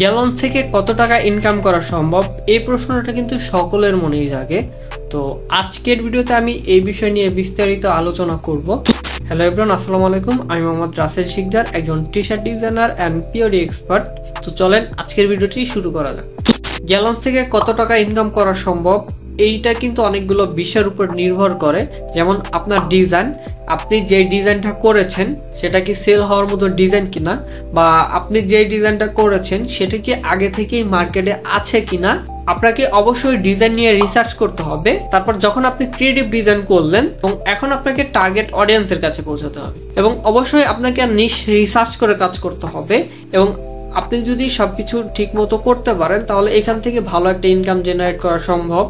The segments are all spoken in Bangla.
গ্যালন থেকে কত টাকা ইনকাম করা সম্ভব, এই প্রশ্নটা কিন্তু সকলের মনেই জাগে। তো আজকের ভিডিওতে আমি এই বিষয় নিয়ে বিস্তারিত আলোচনা করব। হ্যালো এভরিওয়ান, আসসালামু আলাইকুম। আমি মোহাম্মদ রাসেল শিকদার, একজন T shirt designer and POD expert. তো চলেন আজকের ভিডিওটি শুরু করা যাক। গ্যালন থেকে কত টাকা ইনকাম করা সম্ভব, এইটা কিন্তু অনেকগুলো বিষয়ের উপর নির্ভর করে। যেমন আপনার ডিজাইন, আপনি যে ডিজাইনটা করেছেন সেটা কি সেল হওয়ার মতো ডিজাইন কিনা, বা আপনি যে ডিজাইনটা করেছেন সেটা কি আগে থেকেই মার্কেটে আছে কিনা। আপনাকে অবশ্যই ডিজাইন নিয়ে রিসার্চ করতে হবে। তারপর যখন আপনি ক্রিয়েটিভ ডিজাইন করলেন এবং এখন আপনাকে টার্গেট অডিয়েন্সের কাছে পৌঁছাতে হবে, এবং অবশ্যই আপনাকে নিশ রিসার্চ করে কাজ করতে হবে। এবং আপনি যদি সবকিছু ঠিক মতো করতে পারেন তাহলে এখান থেকে ভালো একটা ইনকাম জেনারেট করা সম্ভব।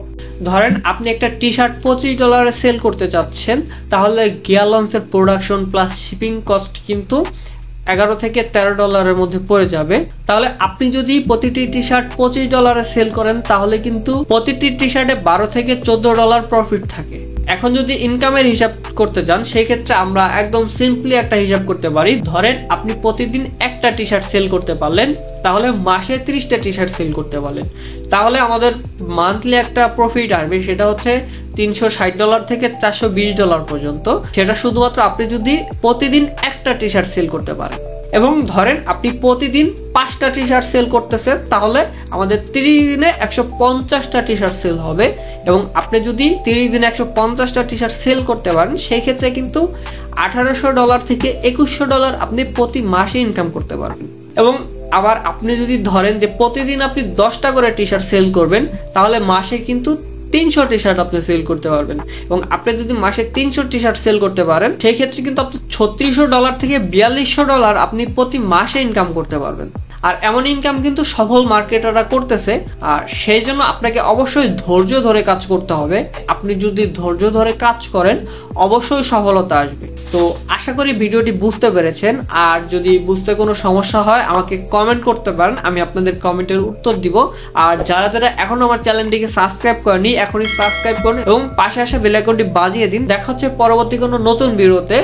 ধরেন আপনি একটা টি শার্ট $25 সেল করতে চাচ্ছেন, তাহলে গ্যালন্সের প্রোডাকশন প্লাস শিপিং কস্ট কিন্তু $11 থেকে $13 মধ্যে পড়ে যাবে। তাহলে আপনি যদি প্রতিটি টি শার্ট $25 সেল করেন তাহলে কিন্তু প্রতিটি টি শার্টে $12 থেকে $14 প্রফিট থাকে। এখন যদি ইনকামের হিসাব করতে চান সেই ক্ষেত্রে আমরা একদম সিম্পলি একটা হিসাব করতে পারি। ধরেন আপনি প্রতিদিন একটা টি শার্ট সেল করতে পারলেন, তাহলে মাসে 30টা টি শার্ট সেল করতে পারলেন, তাহলে আমাদের মান্থলি একটা প্রফিট আসবে, সেটা হচ্ছে $360 থেকে $420 পর্যন্ত। সেটা শুধুমাত্র আপনি যদি প্রতিদিন একটা টি শার্ট সেল করতে পারেন। এবং ধরেন আপনি প্রতিদিন 5টা টি শার্ট সেল করতেছেন, তাহলে আমাদের 30 দিনে 150টা টি শার্ট সেল হবে। এবং আপনি যদি 30 দিনে 150টা টি শার্ট সেল করতে পারেন সেই ক্ষেত্রে কিন্তু $1800 থেকে $2100 আপনি প্রতি মাসে ইনকাম করতে পারবেন। এবং আবার আপনি যদি ধরেন যে প্রতিদিন আপনি 10টা করে টি শার্ট সেল করবেন, তাহলে মাসে কিন্তু 300 টি শার্ট আপনি সেল করতে পারবেন। এবং আপনি যদি মাসে 300 টি শার্ট সেল করতে পারেন সেই ক্ষেত্রে কিন্তু আপনি $3600 থেকে $4200 আপনি প্রতি মাসে ইনকাম করতে পারবেন। আর এমন ইনকাম কিন্তু সফল মার্কেটাররা করতেছে। আর সেই জন্য আপনাকে অবশ্যই ধৈর্য ধরে কাজ করতে হবে। আপনি যদি ধৈর্য ধরে কাজ করেন অবশ্যই সফলতা আসবে। তো আশা করি ভিডিওটি বুঝতে পেরেছেন। আর যদি বুঝতে কোনো সমস্যা হয় আমাকে কমেন্ট করতে পারেন, আমি আপনাদের কমেন্টের উত্তর দিব। আর যারা যারা এখনো আমার চ্যানেলটিকে সাবস্ক্রাইব করেনি এখনই সাবস্ক্রাইব করুন এবং পাশে আসা বেল আইকনটি বাজিয়ে দিন। দেখা হচ্ছে পরবর্তী কোনো নতুন ভিডিওতে।